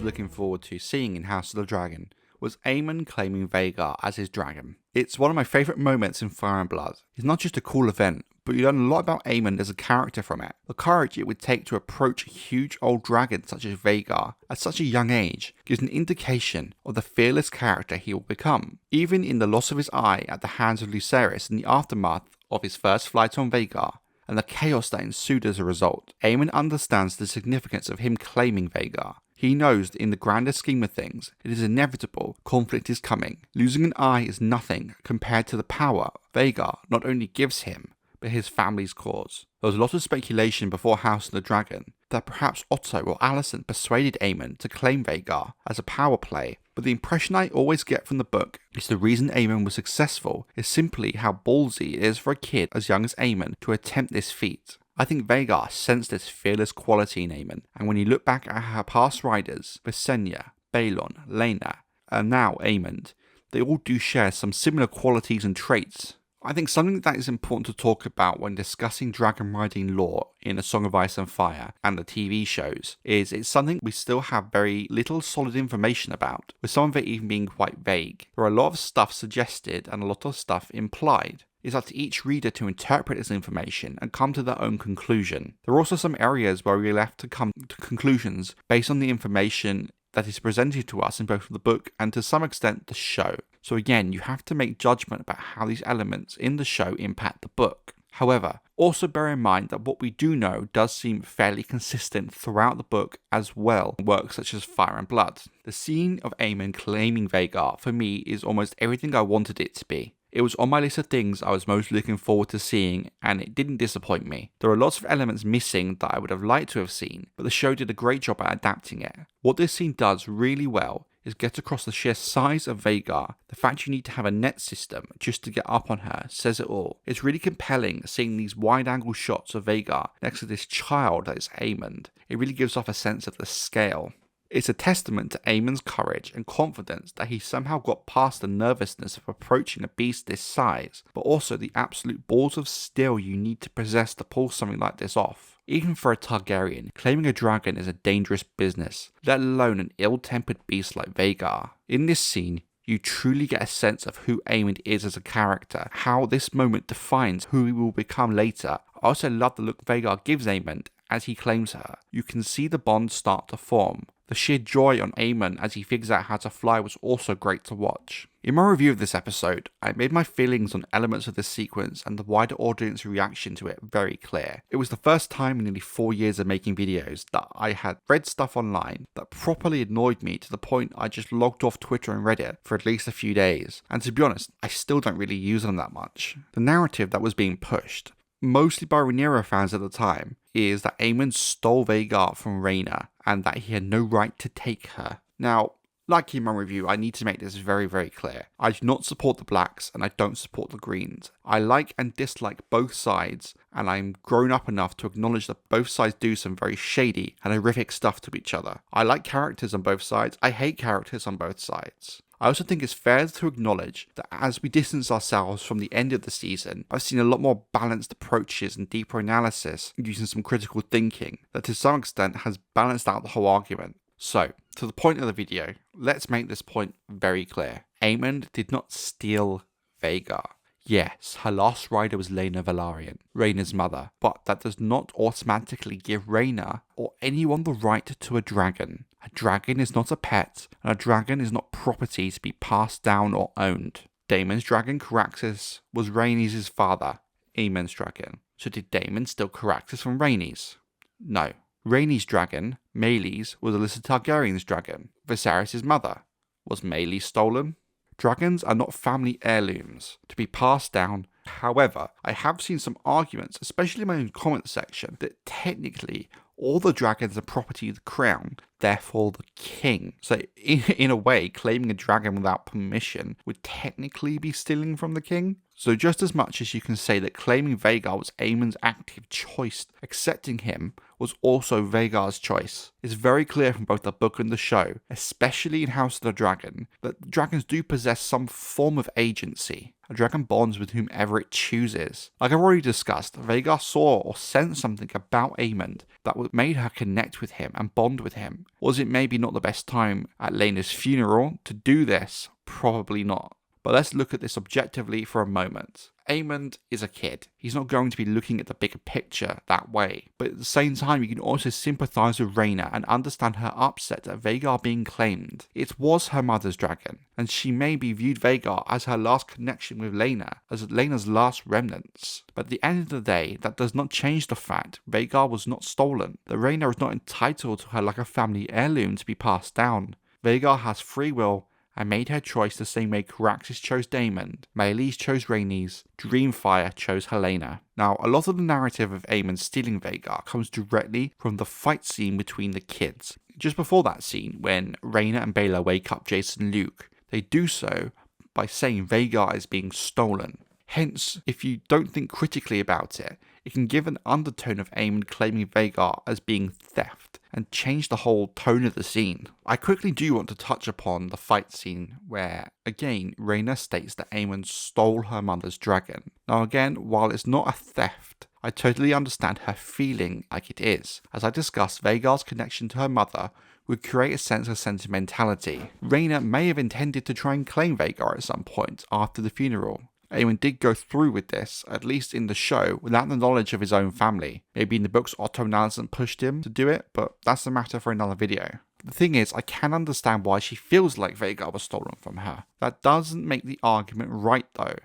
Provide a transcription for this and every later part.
looking forward to seeing in House of the Dragon was Aemond claiming Vhagar as his dragon. It's one of my favourite moments in Fire and Blood. It's not just a cool event, but you learn a lot about Aemond as a character from it. The courage it would take to approach a huge old dragon such as Vhagar at such a young age gives an indication of the fearless character he will become. Even in the loss of his eye at the hands of Lucerys in the aftermath of his first flight on Vhagar, and the chaos that ensued as a result, Aemond understands the significance of him claiming Vhagar. He knows that in the grander scheme of things, it is inevitable conflict is coming. Losing an eye is nothing compared to the power Vhagar not only gives him, but his family's cause. There was a lot of speculation before House of the Dragon that perhaps Otto or Alicent persuaded Aemond to claim Vhagar as a power play, but the impression I always get from the book is the reason Aemond was successful is simply how ballsy it is for a kid as young as Aemond to attempt this feat. I think Vhagar sensed this fearless quality in Aemond, and when you look back at her past riders, Visenya, Balon, Rhaena, and now Aemond, they all do share some similar qualities and traits. I think something that is important to talk about when discussing dragon riding lore in A Song of Ice and Fire and the TV shows is it's something we still have very little solid information about, with some of it even being quite vague. There are a lot of stuff suggested and a lot of stuff implied. It's up to each reader to interpret this information and come to their own conclusion. There are also some areas where we're left to come to conclusions based on the information that is presented to us in both the book and to some extent the show. So again, you have to make judgment about how these elements in the show impact the book. However, also bear in mind that what we do know does seem fairly consistent throughout the book as well in works such as Fire and Blood. The scene of Aemond claiming Vhagar for me is almost everything I wanted it to be. It was on my list of things I was most looking forward to seeing, and it didn't disappoint me. There are lots of elements missing that I would have liked to have seen, but the show did a great job at adapting it. What this scene does really well is get across the sheer size of Vhagar. The fact you need to have a net system just to get up on her says it all. It's really compelling seeing these wide-angle shots of Vhagar next to this child that is Aemond. It really gives off a sense of the scale. It's a testament to Aemond's courage and confidence that he somehow got past the nervousness of approaching a beast this size, but also the absolute balls of steel you need to possess to pull something like this off. Even for a Targaryen, claiming a dragon is a dangerous business, let alone an ill-tempered beast like Vhagar. In this scene, you truly get a sense of who Aemond is as a character, how this moment defines who he will become later. I also love the look Vhagar gives Aemond as he claims her. You can see the bond start to form. The sheer joy on Aemond as he figures out how to fly was also great to watch. In my review of this episode, I made my feelings on elements of this sequence and the wider audience reaction to it very clear. It was the first time in nearly 4 years of making videos that I had read stuff online that properly annoyed me to the point I just logged off Twitter and Reddit for at least a few days. And to be honest, I still don't really use them that much. The narrative that was being pushed, mostly by Rhaenyra fans at the time, is that Aemond stole Vhagar from Rhaena and that he had no right to take her. Now, like in my review, I need to make this very, very clear. I do not support the blacks and I don't support the greens. I like and dislike both sides, and I'm grown up enough to acknowledge that both sides do some very shady and horrific stuff to each other. I like characters on both sides, I hate characters on both sides. I also think it's fair to acknowledge that as we distance ourselves from the end of the season, I've seen a lot more balanced approaches and deeper analysis using some critical thinking that to some extent has balanced out the whole argument. So, to the point of the video, let's make this point very clear. Aemond did not steal Vhagar. Yes, her last rider was Rhaena Velaryon, Rhaena's mother, but that does not automatically give Rhaena or anyone the right to a dragon. A dragon is not a pet, and a dragon is not property to be passed down or owned. Daemon's dragon Caraxes was Rhaenys' father, Aemond's dragon. So did Daemon steal Caraxes from Rhaenys? No. Rhaenys' dragon, Meleys, was Alyssa Targaryen's dragon. Viserys' mother. Was Meleys stolen? Dragons are not family heirlooms to be passed down. However, I have seen some arguments, especially in my own comment section, that technically all the dragons are property of the crown, therefore the king. So in a way, claiming a dragon without permission would technically be stealing from the king. So just as much as you can say that claiming Vhagar was Aemond's active choice, accepting him was also Vhagar's choice. It's very clear from both the book and the show, especially in House of the Dragon, that dragons do possess some form of agency. A dragon bonds with whomever it chooses. Like I've already discussed, Vhagar saw or sensed something about Aemond that made her connect with him and bond with him. Was it maybe not the best time at Rhaena's funeral to do this? Probably not. But let's look at this objectively for a moment. Aemond is a kid. He's not going to be looking at the bigger picture that way. But at the same time, you can also sympathise with Rhaena and understand her upset at Vhagar being claimed. It was her mother's dragon, and she maybe viewed Vhagar as her last connection with Rhaena, as Rhaena's last remnants. But at the end of the day, that does not change the fact Vhagar was not stolen. That Rhaena is not entitled to her like a family heirloom to be passed down. Vhagar has free will and made her choice the same way Caraxes chose Aemond, Meleys chose Rhaenys, Dreamfire chose Helena. Now, a lot of the narrative of Aemond stealing Vhagar comes directly from the fight scene between the kids. Just before that scene, when Rhaena and Baela wake up Jace and Luke, they do so by saying Vhagar is being stolen. Hence, if you don't think critically about it, it can give an undertone of Aemond claiming Vhagar as being theft, and change the whole tone of the scene. I quickly do want to touch upon the fight scene where, again, Rhaena states that Aemond stole her mother's dragon. Now again, while it's not a theft, I totally understand her feeling like it is. As I discussed, Vhagar's connection to her mother would create a sense of sentimentality. Rhaena may have intended to try and claim Vhagar at some point after the funeral. Aemond did go through with this, at least in the show, without the knowledge of his own family. Maybe in the books Otto and Alicent pushed him to do it, but that's a matter for another video. The thing is, I can understand why she feels like Vhagar was stolen from her. That doesn't make the argument right though,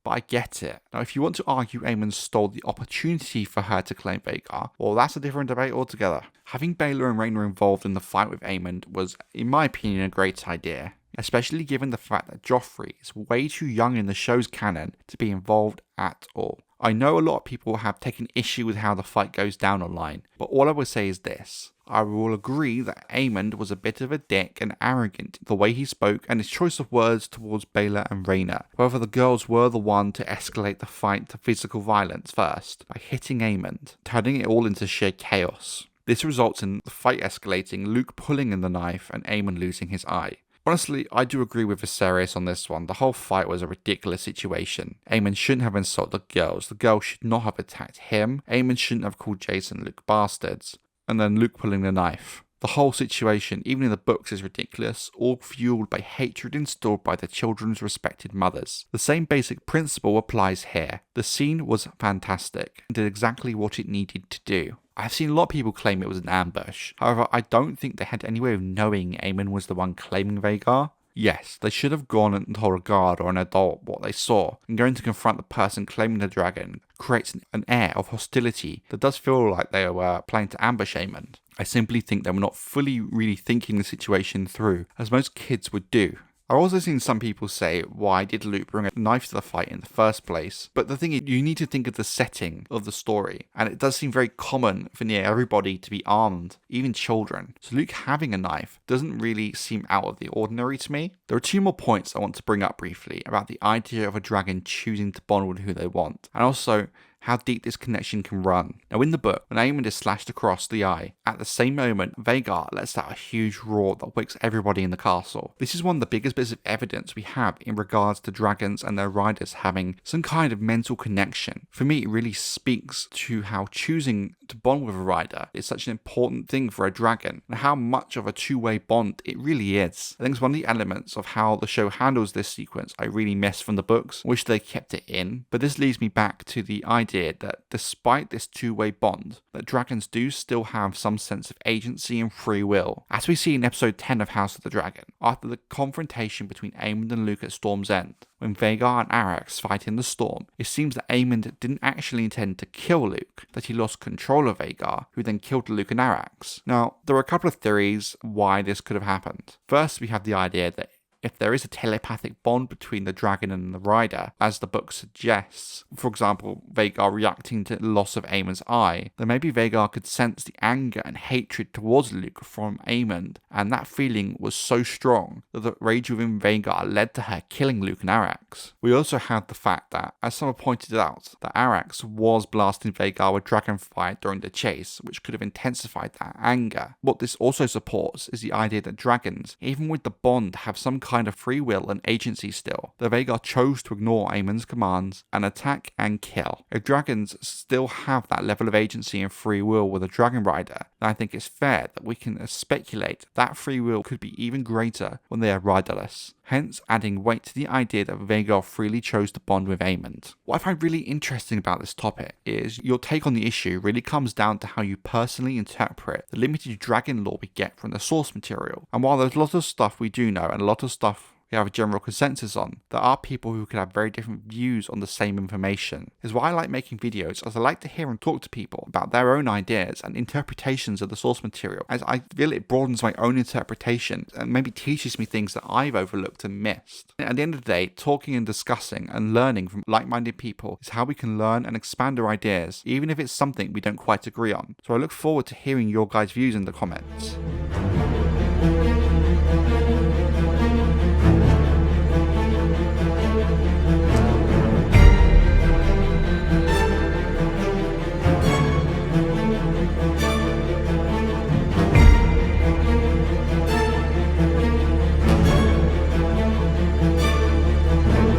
but I get it. Now if you want to argue Aemond stole the opportunity for her to claim Vhagar, well that's a different debate altogether. Having Baela and Rhaena involved in the fight with Aemond was, in my opinion, a great idea. Especially given the fact that Joffrey is way too young in the show's canon to be involved at all. I know a lot of people have taken issue with how the fight goes down online, but all I would say is this. I will agree that Aemond was a bit of a dick and arrogant the way he spoke and his choice of words towards Baela and Rhaena. However, the girls were the one to escalate the fight to physical violence first, by hitting Aemond, turning it all into sheer chaos. This results in the fight escalating, Luke pulling in the knife and Aemond losing his eye. Honestly, I do agree with Viserys on this one. The whole fight was a ridiculous situation. Aemond shouldn't have insulted the girls. The girls should not have attacked him. Aemond shouldn't have called Jace and Luke bastards. And then Luke pulling the knife. The whole situation, even in the books, is ridiculous, all fueled by hatred installed by their children's respected mothers. The same basic principle applies here. The scene was fantastic and did exactly what it needed to do. I've seen a lot of people claim it was an ambush. However, I don't think they had any way of knowing Aemond was the one claiming Vhagar. Yes, they should have gone and told a guard or an adult what they saw, and going to confront the person claiming the dragon creates an air of hostility that does feel like they were planning to ambush Aemond. I simply think they were not fully really thinking the situation through, as most kids would do. I've also seen some people say, why did Luke bring a knife to the fight in the first place? But the thing is, you need to think of the setting of the story. And it does seem very common for near everybody to be armed, even children. So Luke having a knife doesn't really seem out of the ordinary to me. There are two more points I want to bring up briefly about the idea of a dragon choosing to bond with who they want. And also, how deep this connection can run. Now in the book, when Aemond is slashed across the eye, at the same moment, Vhagar lets out a huge roar that wakes everybody in the castle. This is one of the biggest bits of evidence we have in regards to dragons and their riders having some kind of mental connection. For me, it really speaks to how choosing to bond with a rider is such an important thing for a dragon, and how much of a two-way bond it really is. I think it's one of the elements of how the show handles this sequence I really miss from the books. Wish they kept it in, but this leads me back to the idea that despite this two-way bond, that dragons do still have some sense of agency and free will. As we see in episode 10 of House of the Dragon, after the confrontation between Aemond and Luke at Storm's End, when Vhagar and Arrax fight in the storm, it seems that Aemond didn't actually intend to kill Luke, that he lost control of Vhagar, who then killed Luke and Arrax. Now, there are a couple of theories why this could have happened. First, we have the idea that if there is a telepathic bond between the dragon and the rider, as the book suggests, for example, Vhagar reacting to the loss of Aemond's eye, then maybe Vhagar could sense the anger and hatred towards Luke from Aemond, and that feeling was so strong that the rage within Vhagar led to her killing Luke and Arrax. We also have the fact that, as someone pointed out, that Arrax was blasting Vhagar with dragonfire during the chase, which could have intensified that anger. What this also supports is the idea that dragons, even with the bond, have some kind of free will and agency still. The Vhagar chose to ignore Aemond's commands and attack and kill. If dragons still have that level of agency and free will with a dragon rider, then I think it's fair that we can speculate that free will could be even greater when they are riderless, hence adding weight to the idea that Vhagar freely chose to bond with Aemond. What I find really interesting about this topic is your take on the issue really comes down to how you personally interpret the limited dragon lore we get from the source material. And while there's a lot of stuff we do know and a lot of stuff we have a general consensus on, there are people who could have very different views on the same information. Is why I like making videos, as I like to hear and talk to people about their own ideas and interpretations of the source material, as I feel it broadens my own interpretation and maybe teaches me things that I've overlooked and missed. At the end of the day, talking and discussing and learning from like-minded people is how we can learn and expand our ideas, even if it's something we don't quite agree on. So I look forward to hearing your guys' views in the comments.